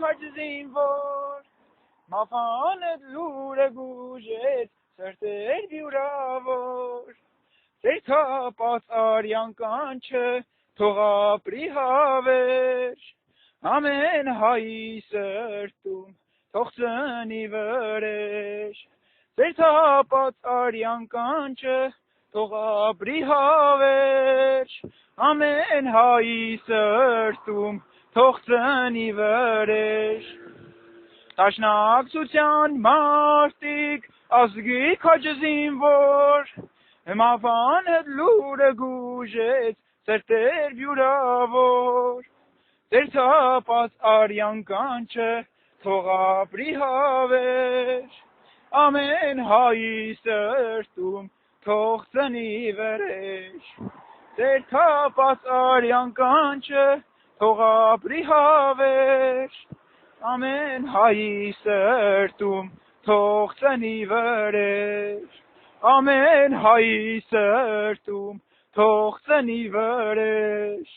քաջ զինվոր մավանդ լուրը գուժեց սրտեր վյուրավոր Ձեր թափած արյան կանչը թող ապրի հավեր Ամեն հայի սրտում թող ծնի վրեժ Ձեր թափած արյան կանչը թող ապրի հավեր Ամեն հայի սրտում թող ծնի վրեժ Տաշնակցության մարտիկ ազգի քաջ զինվոր Մավանդ լուրը գուժեց սրտեր վյուրավոր Ձեր թափած արյան կանչը թող ապրի հավեր Ամեն հայի սրտում թող ծնի վրեժ Ձեր թափած արյան կանչը թող ապրի հավեր Ամեն հայի սրտում թող ծնի վրեժ Ամեն հայի սրտում թող ծնի վրեժ